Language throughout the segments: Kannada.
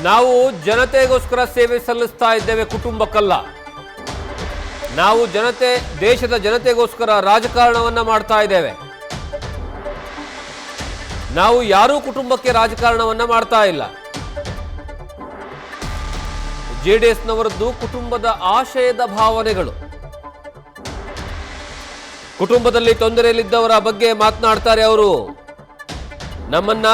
ನಾವು ಜನತೆಗೋಸ್ಕರ ಸೇವೆ ಸಲ್ಲಿಸ್ತಾ ಇದ್ದೇವೆ, ಕುಟುಂಬಕ್ಕಲ್ಲ. ನಾವು ದೇಶದ ಜನತೆಗೋಸ್ಕರ ರಾಜಕಾರಣವನ್ನ ಮಾಡ್ತಾ ಇದ್ದೇವೆ. ನಾವು ಯಾರೂ ಕುಟುಂಬಕ್ಕೆ ರಾಜಕಾರಣವನ್ನ ಮಾಡ್ತಾ ಇಲ್ಲ. ಜೆಡಿಎಸ್ನವರದ್ದು ಕುಟುಂಬದ ಆಶಯದ ಭಾವನೆಗಳು. ಕುಟುಂಬದಲ್ಲಿ ತೊಂದರೆಯಲ್ಲಿದ್ದವರ ಬಗ್ಗೆ ಮಾತನಾಡ್ತಾರೆ ಅವರು. ನಮ್ಮನ್ನ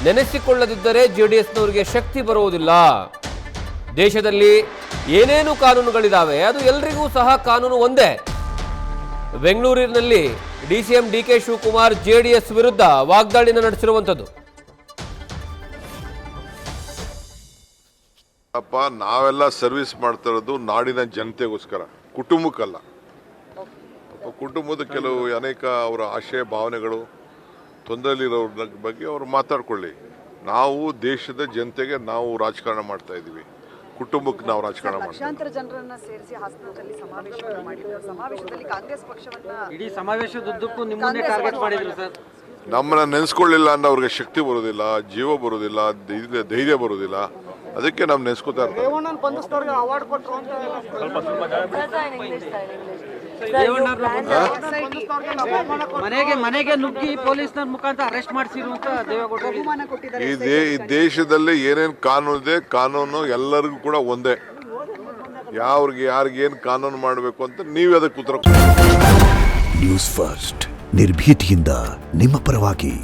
ನೆನೆಸಿಕೊಳ್ಳದಿದ್ದರೆ ಜೆಡಿಎಸ್ನವರಿಗೆ ಶಕ್ತಿ ಬರುವುದಿಲ್ಲ. ದೇಶದಲ್ಲಿ ಏನೇನು ಕಾನೂನುಗಳಿದಾವೆ ಅದು ಎಲ್ರಿಗೂ ಸಹ ಕಾನೂನು ಒಂದೇ. ಬೆಂಗಳೂರಿನಲ್ಲಿ ಡಿಸಿಎಂ ಡಿಕೆ ಶಿವಕುಮಾರ್ ಜೆಡಿಎಸ್ ವಿರುದ್ಧ ವಾಗ್ದಾಳಿನ ನಡೆಸಿರುವಂಥದ್ದು. ಅಪ್ಪ, ನಾವೆಲ್ಲ ಸರ್ವಿಸ್ ಮಾಡ್ತಾ ಇರೋದು ನಾಡಿನ ಜನತೆಗೋಸ್ಕರ, ಕುಟುಂಬಕ್ಕಲ್ಲ. ಕುಟುಂಬದ ಕೆಲವು ಅನೇಕ ಅವರ ಆಶಯ ಭಾವನೆಗಳು, ತೊಂದರೆಯಲ್ಲಿರೋರ ಬಗ್ಗೆ ಅವರು ಮಾತಾಡ್ಕೊಳ್ಳಿ. ನಾವು ದೇಶದ ಜನತೆಗೆ ನಾವು ರಾಜಕಾರಣ ಮಾಡ್ತಾ ಇದ್ದೀವಿ, ಕುಟುಂಬಕ್ಕೆ ನಾವು ರಾಜಕಾರಣ ಮಾಡ್ತೀವಿ. ಲಕ್ಷಾಂತರ ಜನರನ್ನ ಸೇರಿಸಿ ಹಾಸನದಲ್ಲಿ ಸಮಾವೇಶವನ್ನು ಮಾಡಿದ್ರು. ಸಮಾವೇಶದಲ್ಲಿ ಕಾಂಗ್ರೆಸ್ ಪಕ್ಷವನ್ನ ಇಡೀ ಸಮಾವೇಶದುದ್ದಕ್ಕೂ ನಿಮ್ಮನ್ನೇ ಟಾರ್ಗೆಟ್ ಮಾಡಿದ್ರು ಸರ್. ನಮ್ಮನ್ನ ನೆನೆಸ್ಕೊಳ್ಳಿಲ್ಲ ಅಂದ್ರೆ ಅವ್ರಿಗೆ ಶಕ್ತಿ ಬರೋದಿಲ್ಲ, ಜೀವ ಬರೋದಿಲ್ಲ, ಧೈರ್ಯ ಬರೋದಿಲ್ಲ. ಅದಕ್ಕೆ ನಾವು ನೆನೆಸ್ಕೋತಾ ಇರ್ತೀವಿ. ಮನೆಗೆ ನುಗ್ಗಿ ಪೊಲೀಸ್ನವ್ರ ಮುಖಾಂತರ ಅರೆಸ್ಟ್ ಮಾಡಿಸಿರುವಂತ ದೇವೇಗೌಡ. ಈ ದೇಶದಲ್ಲಿ ಏನೇನು ಕಾನೂನು ಇದೆ, ಕಾನೂನು ಎಲ್ಲರಿಗೂ ಕೂಡ ಒಂದೇ. ಯಾರಿಗೇನು ಕಾನೂನು ಮಾಡಬೇಕು ಅಂತ ನೀವೇ ಅದಕ್ಕೆ ಉತ್ತರ. ನ್ಯೂಸ್ ಫಸ್ಟ್, ನಿರ್ಭೀತಿಯಿಂದ ನಿಮ್ಮ ಪರವಾಗಿ.